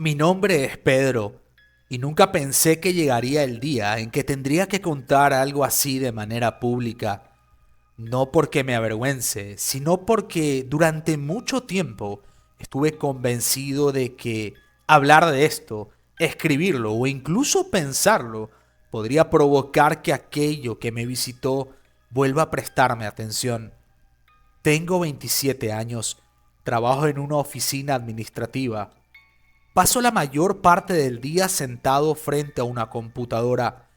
Mi nombre es Pedro y nunca pensé que llegaría el día en que tendría que contar algo así de manera pública, no porque me avergüence, sino porque durante mucho tiempo estuve convencido de que hablar de esto, escribirlo o incluso pensarlo podría provocar que aquello que me visitó vuelva a prestarme atención. Tengo 27 años, trabajo en una oficina administrativa. Paso la mayor parte del día sentado frente a una computadora.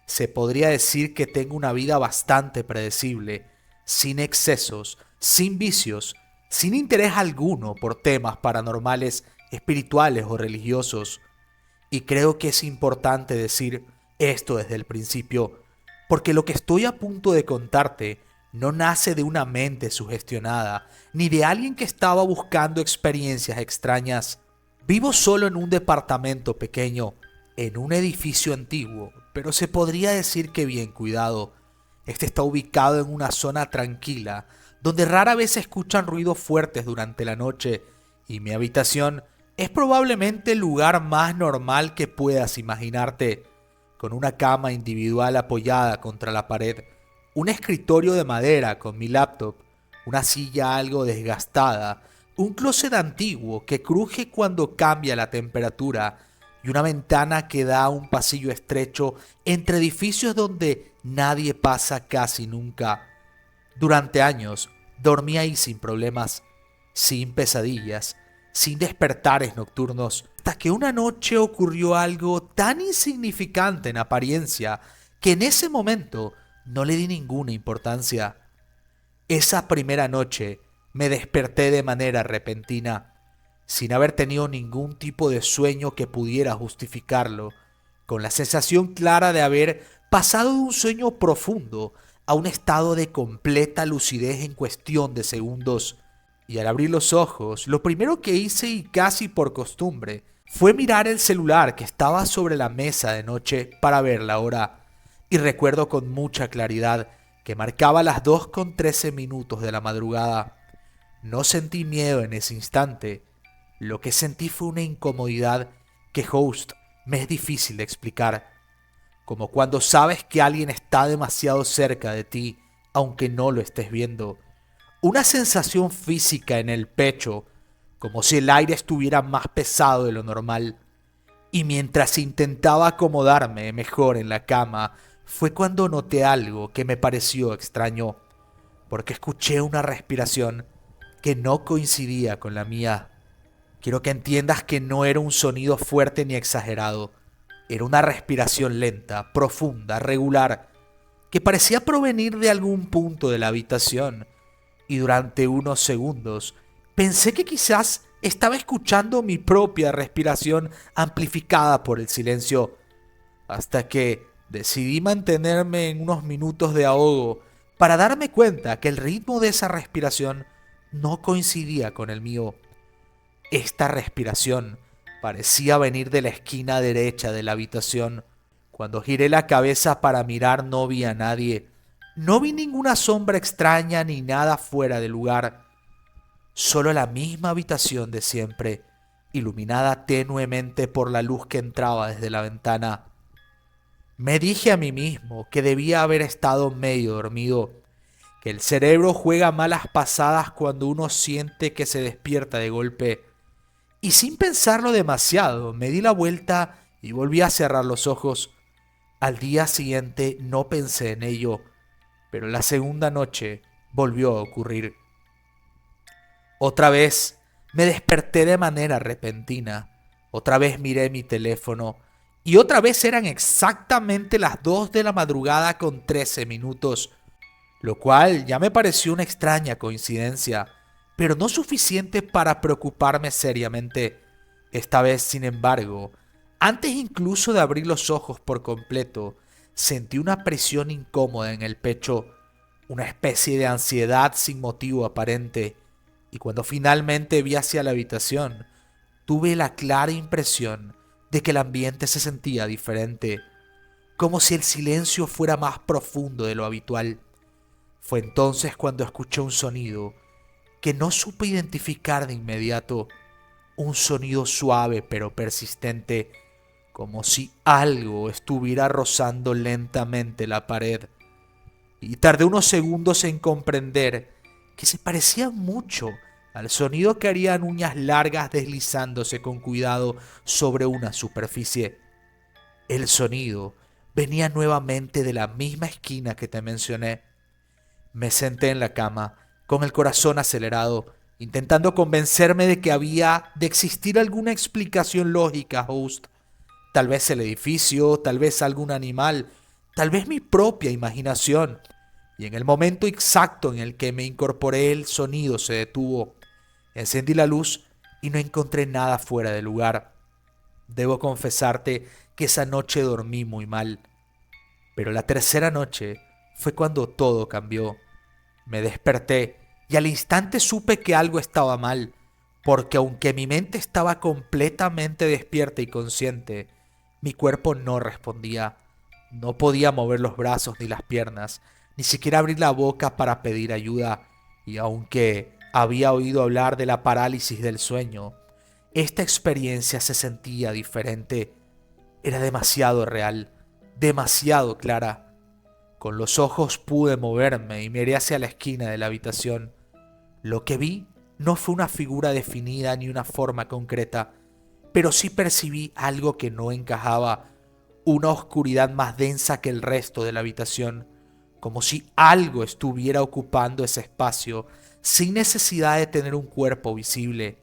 Se podría decir que tengo una vida bastante predecible, sin excesos, sin vicios, sin interés alguno por temas paranormales, espirituales o religiosos. Y creo que es importante decir esto desde el principio, porque lo que estoy a punto de contarte no nace de una mente sugestionada, ni de alguien que estaba buscando experiencias extrañas. Vivo solo en un departamento pequeño, en un edificio antiguo, pero se podría decir que bien cuidado. Este está ubicado en una zona tranquila, donde rara vez se escuchan ruidos fuertes durante la noche, y mi habitación es probablemente el lugar más normal que puedas imaginarte, con una cama individual apoyada contra la pared, un escritorio de madera con mi laptop, una silla algo desgastada, un closet antiguo que cruje cuando cambia la temperatura y una ventana que da a un pasillo estrecho entre edificios donde nadie pasa casi nunca. Durante años dormí ahí sin problemas, sin pesadillas, sin despertares nocturnos, hasta que una noche ocurrió algo tan insignificante en apariencia que en ese momento no le di ninguna importancia. Esa primera noche me desperté de manera repentina, sin haber tenido ningún tipo de sueño que pudiera justificarlo, con la sensación clara de haber pasado de un sueño profundo a un estado de completa lucidez en cuestión de segundos. Y al abrir los ojos, lo primero que hice, y casi por costumbre, fue mirar el celular que estaba sobre la mesa de noche para ver la hora. Y recuerdo con mucha claridad que marcaba las 2:13 de la madrugada. No sentí miedo en ese instante. Lo que sentí fue una incomodidad que, host, me es difícil de explicar. Como cuando sabes que alguien está demasiado cerca de ti, aunque no lo estés viendo. Una sensación física en el pecho, como si el aire estuviera más pesado de lo normal. Y mientras intentaba acomodarme mejor en la cama, fue cuando noté algo que me pareció extraño, porque escuché una respiración que no coincidía con la mía. Quiero que entiendas que no era un sonido fuerte ni exagerado. Era una respiración lenta, profunda, regular, que parecía provenir de algún punto de la habitación. Y durante unos segundos pensé que quizás estaba escuchando mi propia respiración amplificada por el silencio, hasta que decidí mantenerme en unos minutos de ahogo para darme cuenta que el ritmo de esa respiración no coincidía con el mío. Esta respiración parecía venir de la esquina derecha de la habitación. Cuando giré la cabeza para mirar no vi a nadie. No vi ninguna sombra extraña ni nada fuera de lugar. Solo la misma habitación de siempre, iluminada tenuemente por la luz que entraba desde la ventana. Me dije a mí mismo que debía haber estado medio dormido, que el cerebro juega malas pasadas cuando uno siente que se despierta de golpe. Y sin pensarlo demasiado, me di la vuelta y volví a cerrar los ojos. Al día siguiente no pensé en ello, pero la segunda noche volvió a ocurrir. Otra vez me desperté de manera repentina. Otra vez miré mi teléfono y otra vez eran exactamente las 2 de la madrugada con 13 minutos, lo cual ya me pareció una extraña coincidencia, pero no suficiente para preocuparme seriamente. Esta vez, sin embargo, antes incluso de abrir los ojos por completo, sentí una presión incómoda en el pecho, una especie de ansiedad sin motivo aparente, y cuando finalmente vi hacia la habitación, tuve la clara impresión de que el ambiente se sentía diferente, como si el silencio fuera más profundo de lo habitual. Fue entonces cuando escuché un sonido que no supe identificar de inmediato. un sonido suave pero persistente, como si algo estuviera rozando lentamente la pared. Y tardé unos segundos en comprender que se parecía mucho al sonido que harían uñas largas deslizándose con cuidado sobre una superficie. El sonido venía nuevamente de la misma esquina que te mencioné. Me senté en la cama, con el corazón acelerado, intentando convencerme de que había de existir alguna explicación lógica, host. Tal vez el edificio, tal vez algún animal, tal vez mi propia imaginación. Y en el momento exacto en el que me incorporé, el sonido se detuvo. Encendí la luz y no encontré nada fuera de lugar. Debo confesarte que esa noche dormí muy mal, pero la tercera noche fue cuando todo cambió. Me desperté y al instante supe que algo estaba mal, porque aunque mi mente estaba completamente despierta y consciente, mi cuerpo no respondía. No podía mover los brazos ni las piernas, ni siquiera abrir la boca para pedir ayuda, y aunque había oído hablar de la parálisis del sueño, esta experiencia se sentía diferente. Era demasiado real, demasiado clara. Con los ojos pude moverme y miré hacia la esquina de la habitación. Lo que vi no fue una figura definida ni una forma concreta, pero sí percibí algo que no encajaba, una oscuridad más densa que el resto de la habitación, como si algo estuviera ocupando ese espacio sin necesidad de tener un cuerpo visible.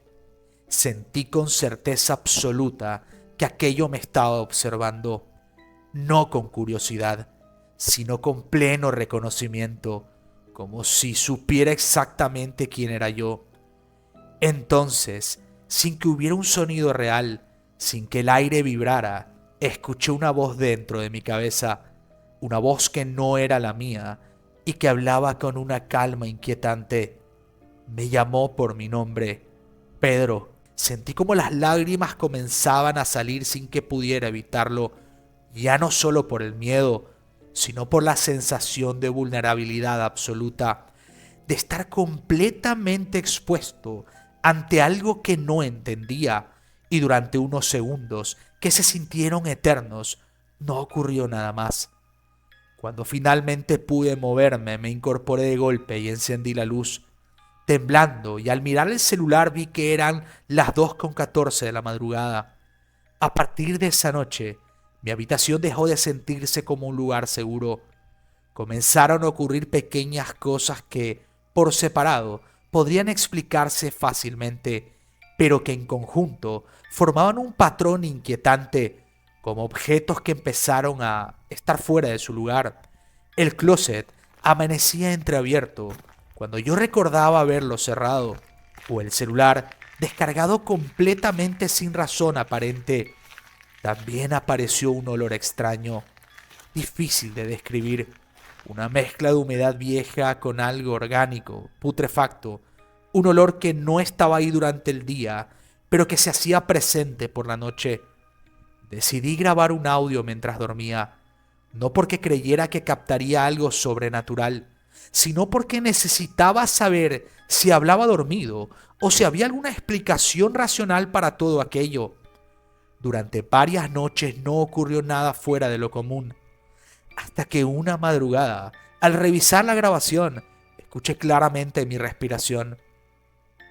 Sentí con certeza absoluta que aquello me estaba observando, no con curiosidad, sino con pleno reconocimiento, como si supiera exactamente quién era yo. Entonces, sin que hubiera un sonido real, sin que el aire vibrara, escuché una voz dentro de mi cabeza, una voz que no era la mía y que hablaba con una calma inquietante. Me llamó por mi nombre, Pedro. Sentí como las lágrimas comenzaban a salir sin que pudiera evitarlo, ya no solo por el miedo, sino por la sensación de vulnerabilidad absoluta, de estar completamente expuesto ante algo que no entendía, y durante unos segundos que se sintieron eternos, no ocurrió nada más. Cuando finalmente pude moverme, me incorporé de golpe y encendí la luz, temblando, y al mirar el celular vi que eran las 2:14 de la madrugada. A partir de esa noche, mi habitación dejó de sentirse como un lugar seguro. Comenzaron a ocurrir pequeñas cosas que, por separado, podrían explicarse fácilmente, pero que en conjunto formaban un patrón inquietante, como objetos que empezaron a estar fuera de su lugar. El closet amanecía entreabierto cuando yo recordaba haberlo cerrado, o el celular descargado completamente sin razón aparente. También apareció un olor extraño, difícil de describir, una mezcla de humedad vieja con algo orgánico, putrefacto, un olor que no estaba ahí durante el día, pero que se hacía presente por la noche. Decidí grabar un audio mientras dormía, no porque creyera que captaría algo sobrenatural, sino porque necesitaba saber si hablaba dormido o si había alguna explicación racional para todo aquello. Durante varias noches no ocurrió nada fuera de lo común, hasta que una madrugada, al revisar la grabación, escuché claramente mi respiración,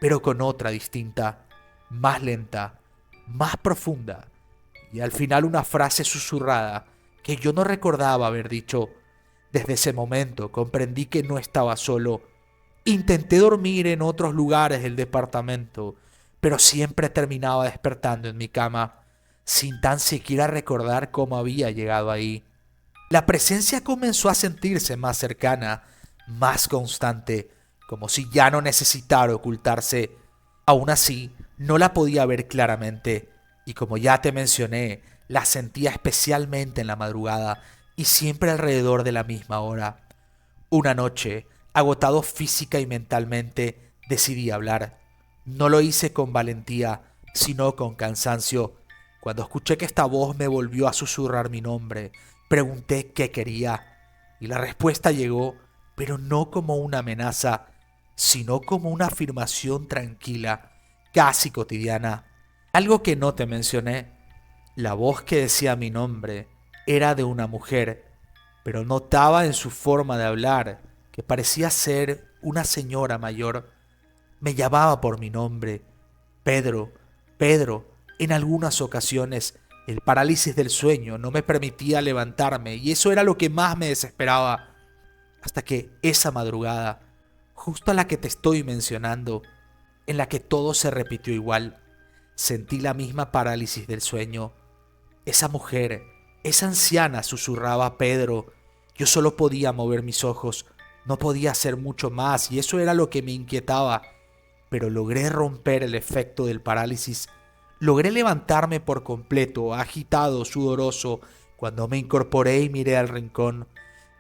pero con otra distinta, más lenta, más profunda, y al final una frase susurrada que yo no recordaba haber dicho. Desde ese momento comprendí que no estaba solo. Intenté dormir en otros lugares del departamento, pero siempre terminaba despertando en mi cama, sin tan siquiera recordar cómo había llegado ahí. La presencia comenzó a sentirse más cercana, más constante, como si ya no necesitara ocultarse. Aún así, no la podía ver claramente, y como ya te mencioné, la sentía especialmente en la madrugada y siempre alrededor de la misma hora. Una noche, agotado física y mentalmente, decidí hablar. No lo hice con valentía, sino con cansancio. Cuando escuché que esta voz me volvió a susurrar mi nombre, pregunté qué quería, y la respuesta llegó, pero no como una amenaza, sino como una afirmación tranquila, casi cotidiana. Algo que no te mencioné, la voz que decía mi nombre era de una mujer, pero notaba en su forma de hablar que parecía ser una señora mayor. Me llamaba por mi nombre, Pedro, Pedro. En algunas ocasiones el parálisis del sueño no me permitía levantarme y eso era lo que más me desesperaba. Hasta que esa madrugada, justo a la que te estoy mencionando, en la que todo se repitió igual, sentí la misma parálisis del sueño. Esa mujer, esa anciana susurraba a Pedro. Yo solo podía mover mis ojos, no podía hacer mucho más y eso era lo que me inquietaba. Pero logré romper el efecto del parálisis. Logré levantarme por completo, agitado, sudoroso, cuando me incorporé y miré al rincón.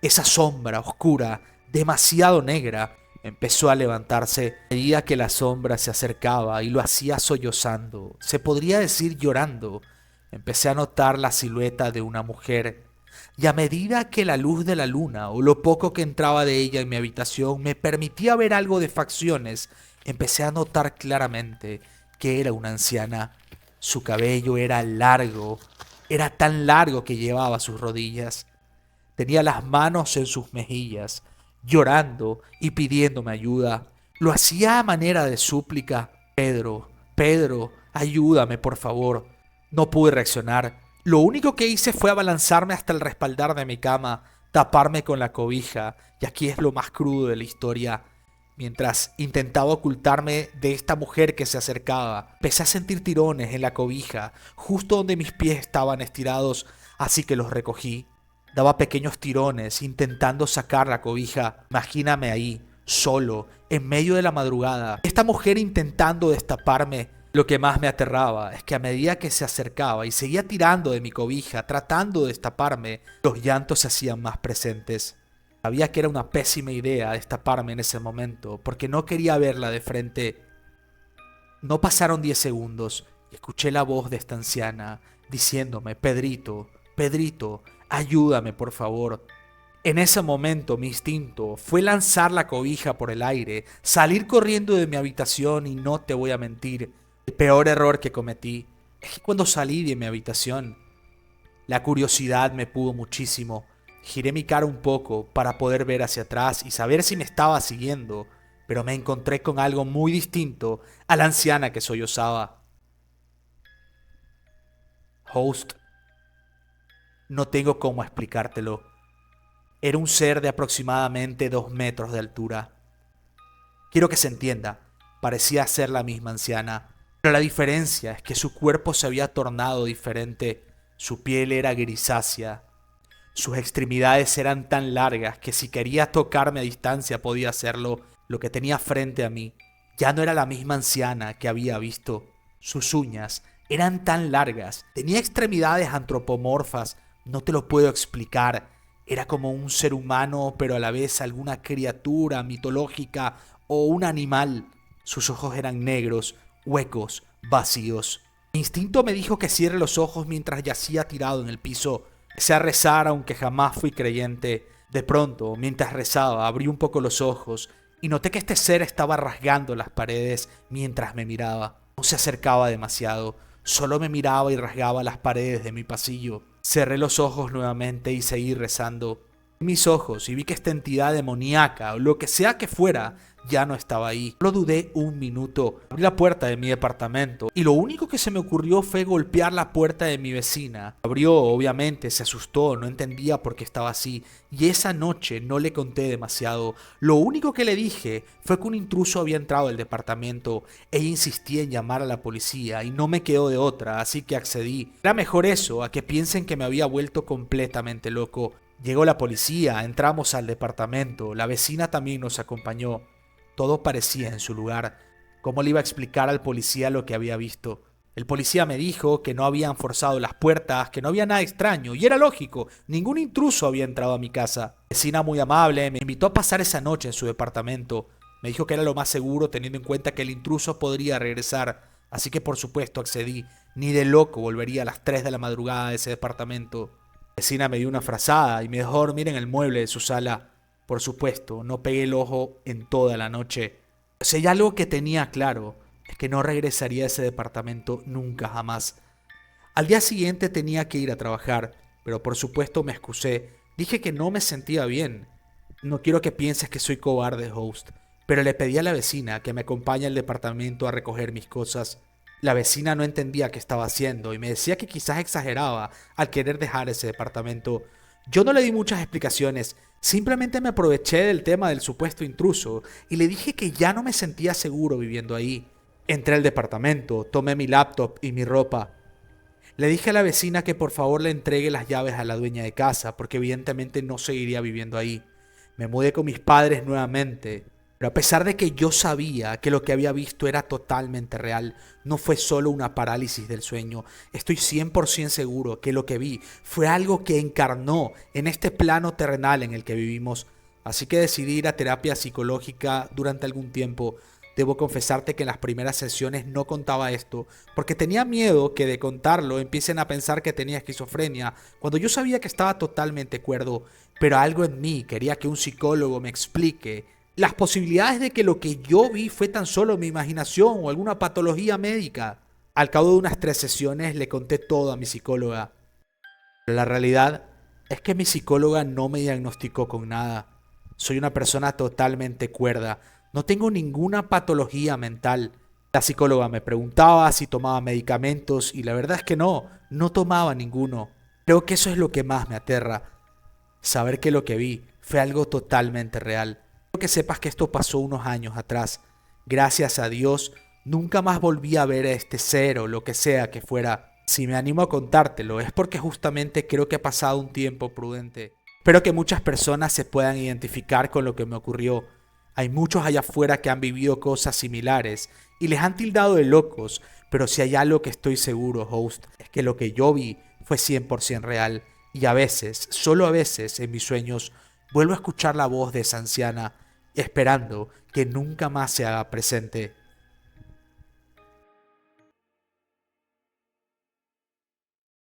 Esa sombra oscura, demasiado negra, empezó a levantarse. Veía que la sombra se acercaba y lo hacía sollozando, se podría decir llorando. Empecé a notar la silueta de una mujer, y a medida que la luz de la luna o lo poco que entraba de ella en mi habitación me permitía ver algo de facciones, empecé a notar claramente que era una anciana. Su cabello era largo, era tan largo que llevaba a sus rodillas. Tenía las manos en sus mejillas, llorando y pidiéndome ayuda. Lo hacía a manera de súplica. Pedro, Pedro, ayúdame, por favor. No pude reaccionar. Lo único que hice fue abalanzarme hasta el respaldar de mi cama, taparme con la cobija, y aquí es lo más crudo de la historia. Mientras intentaba ocultarme de esta mujer que se acercaba, empecé a sentir tirones en la cobija, justo donde mis pies estaban estirados, así que los recogí. Daba pequeños tirones intentando sacar la cobija. Imagíname ahí, solo, en medio de la madrugada, esta mujer intentando destaparme. Lo que más me aterraba es que a medida que se acercaba y seguía tirando de mi cobija, tratando de destaparme, los llantos se hacían más presentes. Sabía que era una pésima idea destaparme en ese momento, porque no quería verla de frente. No pasaron 10 segundos y escuché la voz de esta anciana diciéndome: Pedrito, Pedrito, ayúdame por favor. En ese momento mi instinto fue lanzar la cobija por el aire, salir corriendo de mi habitación y no te voy a mentir, el peor error que cometí es que cuando salí de mi habitación, la curiosidad me pudo muchísimo. Giré mi cara un poco para poder ver hacia atrás y saber si me estaba siguiendo, pero me encontré con algo muy distinto a la anciana que sollozaba. Host, no tengo cómo explicártelo. Era un ser de aproximadamente 2 metros de altura. Quiero que se entienda, parecía ser la misma anciana, pero la diferencia es que su cuerpo se había tornado diferente. Su piel era grisácea, sus extremidades eran tan largas que si quería tocarme a distancia podía hacerlo. Lo que tenía frente a mí ya no era la misma anciana que había visto. Sus uñas eran tan largas, tenía extremidades antropomorfas, no te lo puedo explicar. Era como un ser humano, pero a la vez alguna criatura mitológica o un animal. Sus ojos eran negros, huecos, vacíos. Mi instinto me dijo que cierre los ojos mientras yacía tirado en el piso. Empecé a rezar aunque jamás fui creyente. De pronto, mientras rezaba, abrí un poco los ojos y noté que este ser estaba rasgando las paredes mientras me miraba. No se acercaba demasiado, solo me miraba y rasgaba las paredes de mi pasillo. Cerré los ojos nuevamente y seguí rezando. Abrí mis ojos y vi que esta entidad demoníaca o lo que sea que fuera ya no estaba ahí. Solo dudé un minuto. Abrí la puerta de mi departamento y lo único que se me ocurrió fue golpear la puerta de mi vecina. Abrió, obviamente, se asustó, no entendía por qué estaba así. Y esa noche no le conté demasiado. Lo único que le dije fue que un intruso había entrado al departamento. Ella insistía en llamar a la policía y no me quedó de otra, así que accedí. Era mejor eso a que piensen que me había vuelto completamente loco. Llegó la policía, entramos al departamento, la vecina también nos acompañó. Todo parecía en su lugar. ¿Cómo le iba a explicar al policía lo que había visto? El policía me dijo que no habían forzado las puertas, que no había nada extraño, y era lógico, ningún intruso había entrado a mi casa. La vecina muy amable me invitó a pasar esa noche en su departamento. Me dijo que era lo más seguro teniendo en cuenta que el intruso podría regresar, así que por supuesto accedí. Ni de loco volvería a las 3 de la madrugada de ese departamento. La vecina me dio una frazada y me dejó dormir en el mueble de su sala. Por supuesto, no pegué el ojo en toda la noche. Si hay algo que tenía claro, es que no regresaría a ese departamento nunca jamás. Al día siguiente tenía que ir a trabajar, pero por supuesto me excusé. Dije que no me sentía bien. No quiero que pienses que soy cobarde, host, pero le pedí a la vecina que me acompañe al departamento a recoger mis cosas. La vecina no entendía qué estaba haciendo y me decía que quizás exageraba al querer dejar ese departamento. Yo no le di muchas explicaciones, simplemente me aproveché del tema del supuesto intruso y le dije que ya no me sentía seguro viviendo ahí. Entré al departamento, tomé mi laptop y mi ropa. Le dije a la vecina que por favor le entregue las llaves a la dueña de casa, porque evidentemente no seguiría viviendo ahí. Me mudé con mis padres nuevamente, pero a pesar de que yo sabía que lo que había visto era totalmente real, no fue solo una parálisis del sueño, estoy 100% seguro que lo que vi fue algo que encarnó en este plano terrenal en el que vivimos. Así que decidí ir a terapia psicológica durante algún tiempo. Debo confesarte que en las primeras sesiones no contaba esto, porque tenía miedo que de contarlo empiecen a pensar que tenía esquizofrenia, cuando yo sabía que estaba totalmente cuerdo, pero algo en mí quería que un psicólogo me explique las posibilidades de que lo que yo vi fue tan solo mi imaginación o alguna patología médica. Al cabo de unas 3 sesiones le conté todo a mi psicóloga, pero la realidad es que mi psicóloga no me diagnosticó con nada. Soy una persona totalmente cuerda. No tengo ninguna patología mental. La psicóloga me preguntaba si tomaba medicamentos y la verdad es que no tomaba ninguno. Creo que eso es lo que más me aterra. Saber que lo que vi fue algo totalmente real. Quiero que sepas que esto pasó unos años atrás. Gracias a Dios, nunca más volví a ver a este ser o lo que sea que fuera. Si me animo a contártelo es porque justamente creo que ha pasado un tiempo prudente. Espero que muchas personas se puedan identificar con lo que me ocurrió. Hay muchos allá afuera que han vivido cosas similares y les han tildado de locos, pero si hay algo que estoy seguro, host, es que lo que yo vi fue 100% real y a veces, solo a veces en mis sueños, vuelvo a escuchar la voz de esa anciana, esperando que nunca más se haga presente.